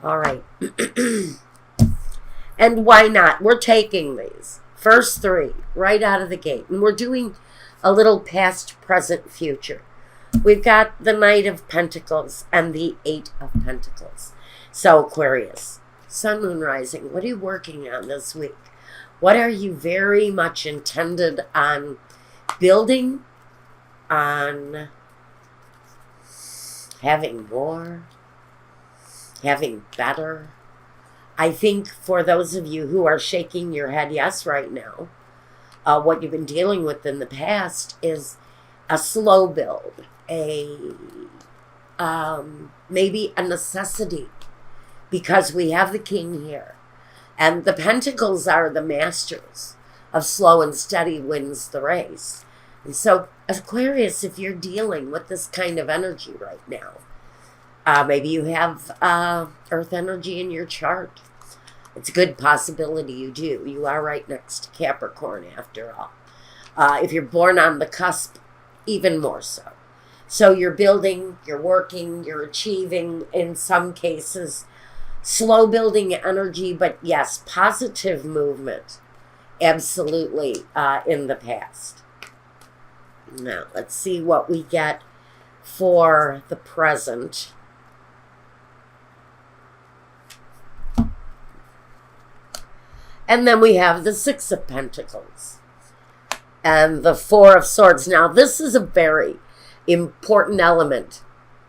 All right. And why not? We're taking these first three right out of the gate. And we're doing a little past, present, future. We've got the Knight of Pentacles and the Eight of Pentacles. So Aquarius, Sun, Moon, Rising, what are you working on this week? What are you very much intended on building, on having more, having better? I think for those of you who are shaking your head yes right now, what you've been dealing with in the past is a slow build, maybe a necessity, because we have the King here. And the Pentacles are the masters of slow and steady wins the race. And so, Aquarius, if you're dealing with this kind of energy right now, maybe you have Earth energy in your chart. It's a good possibility you do. You are right next to Capricorn, after all. If you're born on the cusp, even more so. So you're building, you're working, you're achieving, in some cases, slow building energy, but yes, positive movement, absolutely, in the past. Now, let's see what we get for the present. And then we have the Six of Pentacles and the Four of Swords. Now, this is a very important element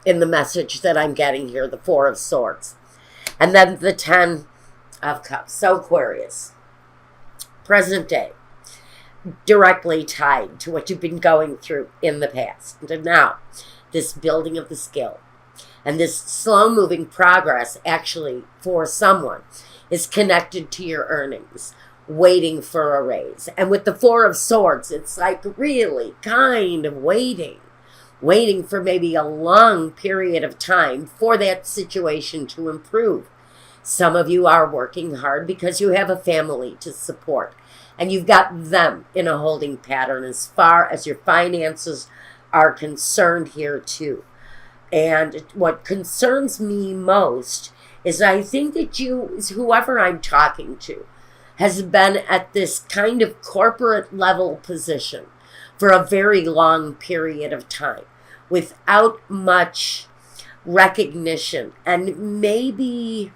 in the message that I'm getting here, the Four of Swords. And then the Ten of Cups. So Aquarius, present day, directly tied to what you've been going through in the past. And now, this building of the skill and this slow-moving progress, actually, for someone, is connected to your earnings, waiting for a raise. And with the Four of Swords, it's like really kind of waiting for maybe a long period of time for that situation to improve. Some of you are working hard because you have a family to support, and you've got them in a holding pattern as far as your finances are concerned here too. And what concerns me most is I think that whoever I'm talking to, has been at this kind of corporate level position for a very long period of time without much recognition. And maybe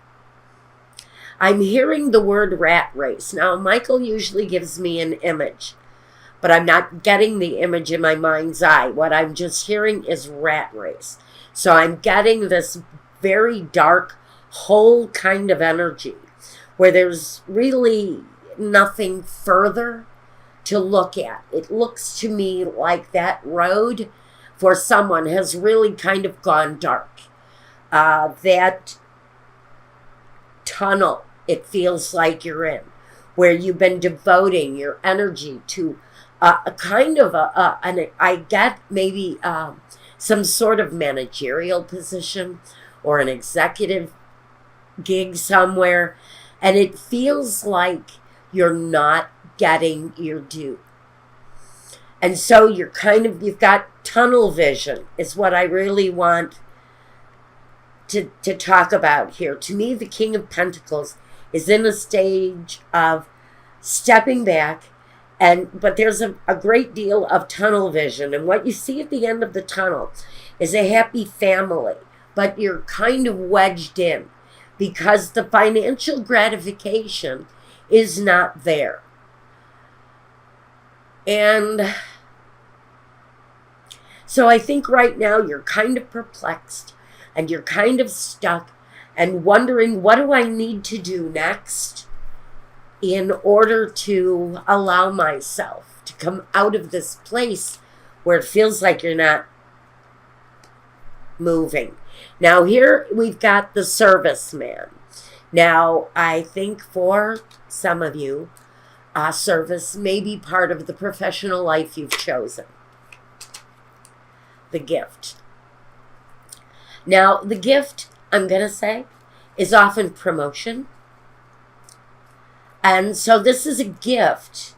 I'm hearing the word rat race. Now, Michael usually gives me an image, but I'm not getting the image in my mind's eye. What I'm just hearing is rat race. So I'm getting this very dark whole kind of energy where there's really nothing further to look at. It looks to me like that road for someone has really kind of gone dark. That tunnel, it feels like you're in, where you've been devoting your energy to a kind of I get maybe some sort of managerial position or an executive gig somewhere, and it feels like you're not getting your due. And so you've got tunnel vision is what I really want to talk about here. To me, the King of Pentacles is in a stage of stepping back, but there's a great deal of tunnel vision. And what you see at the end of the tunnel is a happy family, but you're kind of wedged in because the financial gratification is not there. And so I think right now you're kind of perplexed and you're kind of stuck and wondering, what do I need to do next in order to allow myself to come out of this place where it feels like you're not moving. Now here we've got the serviceman. Now I think for some of you, service may be part of the professional life you've chosen. The gift. Now the gift, I'm going to say, is often promotion. And so this is a gift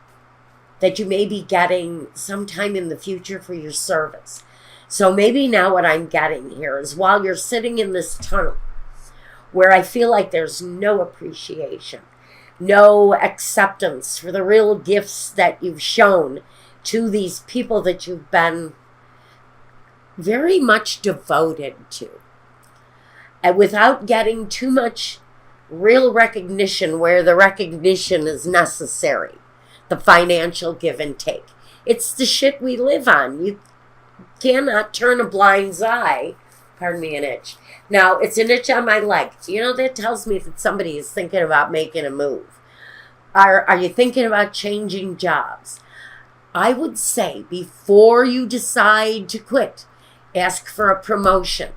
that you may be getting sometime in the future for your service. So maybe now what I'm getting here is while you're sitting in this tunnel, where I feel like there's no appreciation, no acceptance for the real gifts that you've shown to these people that you've been very much devoted to. And without getting too much real recognition where the recognition is necessary, the financial give and take. It's the shit we live on. You cannot turn a blind eye. Pardon me, an itch. Now, it's an itch on my leg. You know, that tells me that somebody is thinking about making a move. Are you thinking about changing jobs? I would say before you decide to quit, ask for a promotion.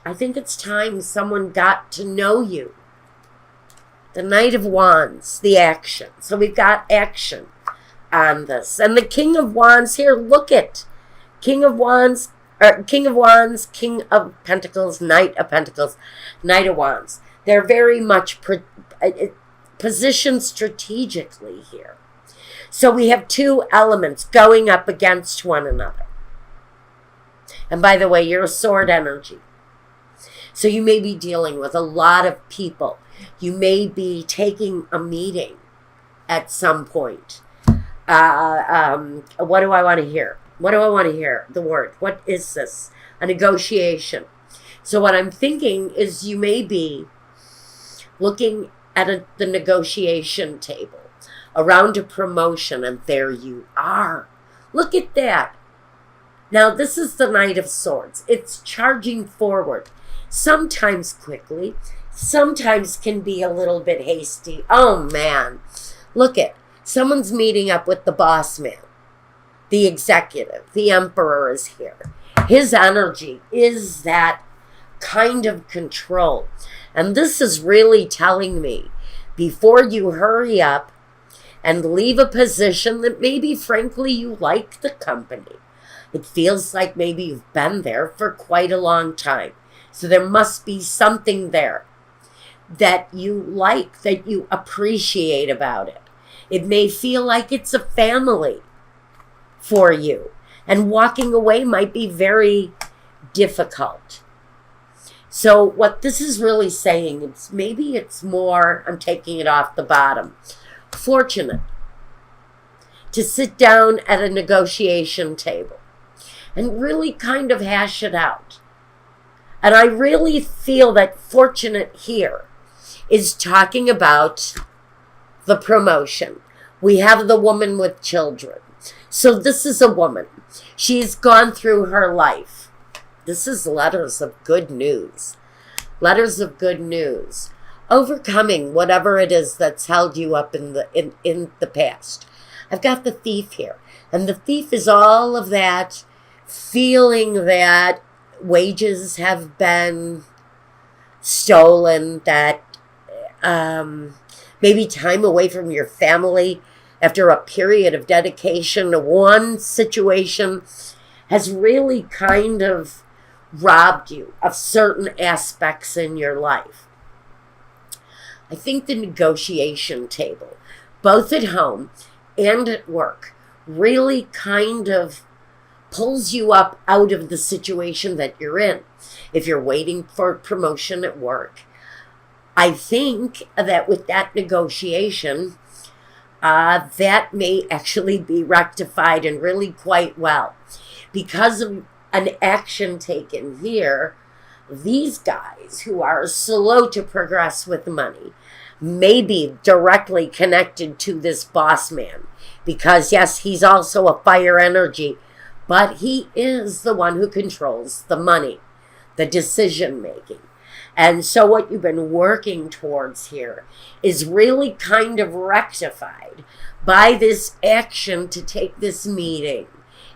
I think it's time someone got to know you. The Knight of Wands, the action. So we've got action on this. And the King of Wands here, look at King of Wands, King of Pentacles, Knight of Pentacles, Knight of Wands. They're very much positioned strategically here. So we have two elements going up against one another. And by the way, you're a sword energy. So you may be dealing with a lot of people. You may be taking a meeting at some point. What do I want to hear? What do I want to hear? The word. What is this? A negotiation. So what I'm thinking is you may be looking at the negotiation table around a promotion, and there you are. Look at that. Now, this is the Knight of Swords. It's charging forward. Sometimes quickly, sometimes can be a little bit hasty. Oh, man. Look at, someone's meeting up with the boss man, the executive, the emperor is here. His energy is that kind of control. And this is really telling me, before you hurry up and leave a position that maybe, frankly, you like the company. It feels like maybe you've been there for quite a long time. So there must be something there that you like, that you appreciate about it. It may feel like it's a family for you. And walking away might be very difficult. So what this is really saying, it's maybe it's more, I'm taking it off the bottom, fortunate to sit down at a negotiation table and really kind of hash it out. And I really feel that fortunate here is talking about the promotion. We have the woman with children. So this is a woman. She's gone through her life. This is letters of good news. Letters of good news. Overcoming whatever it is that's held you up in the past. I've got the Thief here. And the Thief is all of that feeling that wages have been stolen, that maybe time away from your family after a period of dedication to one situation has really kind of robbed you of certain aspects in your life. I think the negotiation table, both at home and at work, really kind of pulls you up out of the situation that you're in. If you're waiting for promotion at work, I think that with that negotiation, that may actually be rectified and really quite well. Because of an action taken here, these guys who are slow to progress with money may be directly connected to this boss man. Because yes, he's also a fire energy, but he is the one who controls the money, the decision making. And so what you've been working towards here is really kind of rectified by this action to take this meeting.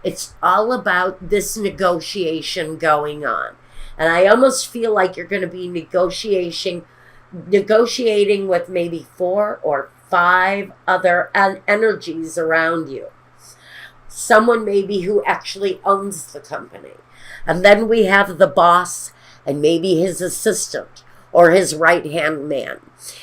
It's all about this negotiation going on. And I almost feel like you're going to be negotiating with maybe 4 or 5 other energies around you. Someone maybe who actually owns the company. And then we have the boss and maybe his assistant or his right-hand man.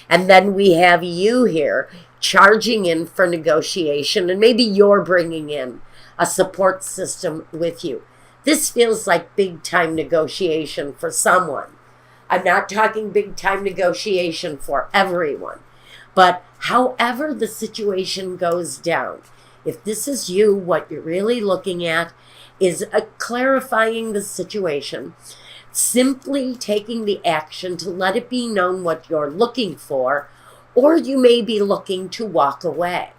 And then we have you here charging in for negotiation, and maybe you're bringing in a support system with you. This feels like big-time negotiation for someone. I'm not talking big time negotiation for everyone. But however the situation goes down, if this is you, what you're really looking at is clarifying the situation, simply taking the action to let it be known what you're looking for, or you may be looking to walk away.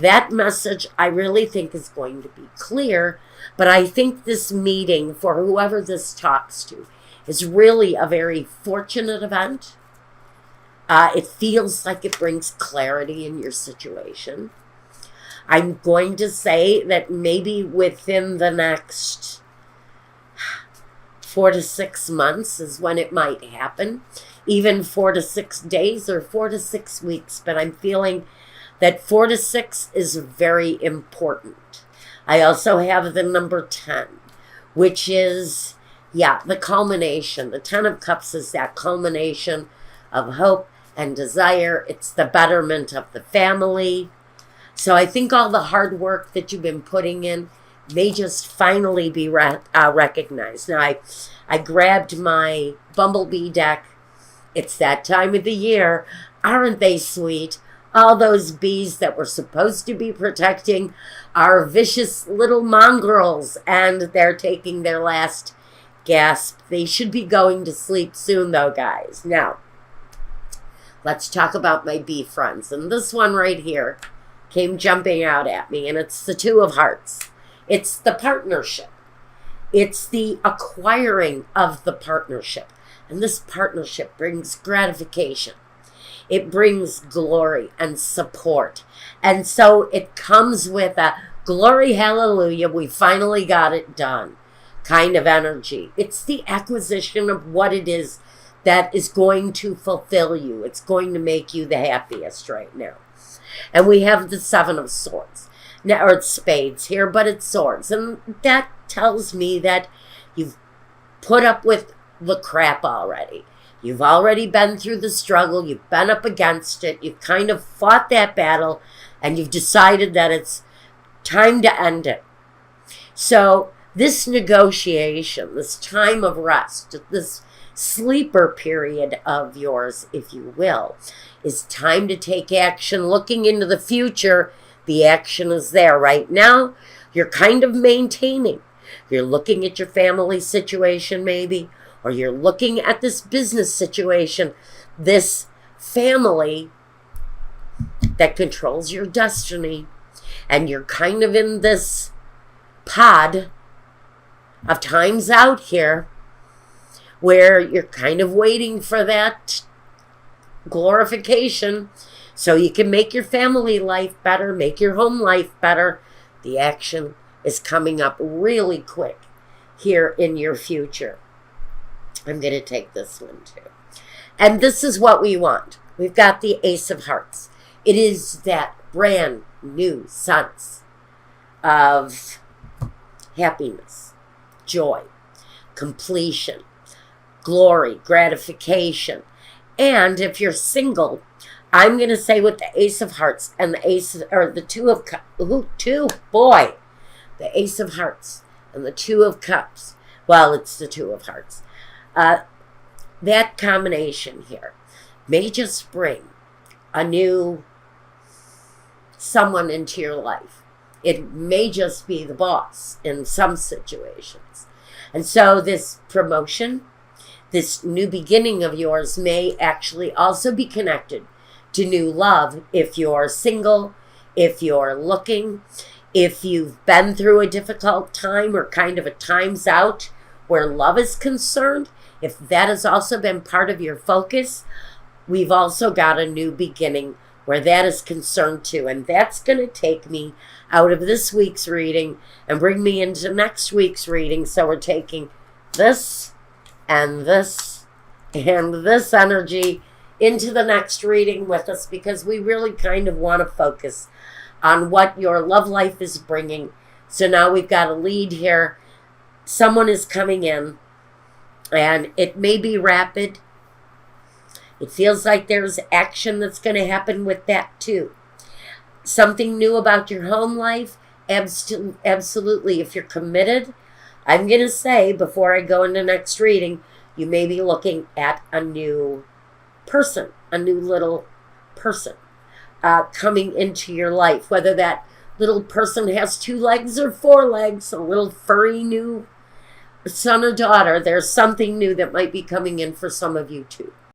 That message I really think is going to be clear, but I think this meeting, for whoever this talks to, is really a very fortunate event. It feels like it brings clarity in your situation. I'm going to say that maybe within the next 4 to 6 months is when it might happen. Even 4 to 6 days or 4 to 6 weeks. But I'm feeling that 4 to 6 is very important. I also have the number 10, which is, the culmination. The 10 of Cups is that culmination of hope and desire. It's the betterment of the family. So I think all the hard work that you've been putting in may just finally be recognized. Now, I grabbed my Bumblebee deck. It's that time of the year. Aren't they sweet? All those bees that we're supposed to be protecting are vicious little mongrels, and they're taking their last gasp. They should be going to sleep soon, though, guys. Now, let's talk about my bee friends. And this one right here came jumping out at me, and it's the Two of Hearts. It's the partnership. It's the acquiring of the partnership. And this partnership brings gratification. It brings glory and support. And so it comes with a glory, hallelujah, we finally got it done kind of energy. It's the acquisition of what it is that is going to fulfill you. It's going to make you the happiest right now. And we have the Seven of Swords. Now, or it's spades here, but it's swords. And that tells me that you've put up with the crap already. You've already been through the struggle. You've been up against it. You've kind of fought that battle, and you've decided that it's time to end it. So this negotiation, this time of rest, this sleeper period of yours, if you will, is time to take action. Looking into the future, the action is there. Right now, you're kind of maintaining. You're looking at your family situation maybe, or you're looking at this business situation, this family that controls your destiny. And you're kind of in this pod of times out here where you're kind of waiting for that glorification so you can make your family life better, make your home life better. The action is coming up really quick here in your future. I'm going to take this one too. And this is what we want. We've got the Ace of Hearts. It is that brand new sense of happiness, joy, completion, glory, gratification. And if you're single, I'm going to say with the Ace of Hearts and the Ace, or the Two of Cups, the Ace of Hearts and the Two of Cups. Well, it's the Two of Hearts. That combination here may just bring a new someone into your life. It may just be the boss in some situations. And so this promotion, this new beginning of yours may actually also be connected to new love. If you're single, if you're looking, if you've been through a difficult time or kind of a time's out where love is concerned, if that has also been part of your focus, we've also got a new beginning where that is concerned too. And that's going to take me out of this week's reading and bring me into next week's reading. So we're taking this and this and this energy into the next reading with us, because we really kind of want to focus on what your love life is bringing. So now we've got a lead here. Someone is coming in, and it may be rapid. It feels like there's action that's going to happen with that too. Something new about your home life? Absolutely. If you're committed, I'm going to say, before I go into next reading, You may be looking at a new person, a new little person coming into your life, whether that little person has 2 legs or 4 legs, a little furry new son or daughter. There's something new that might be coming in for some of you too.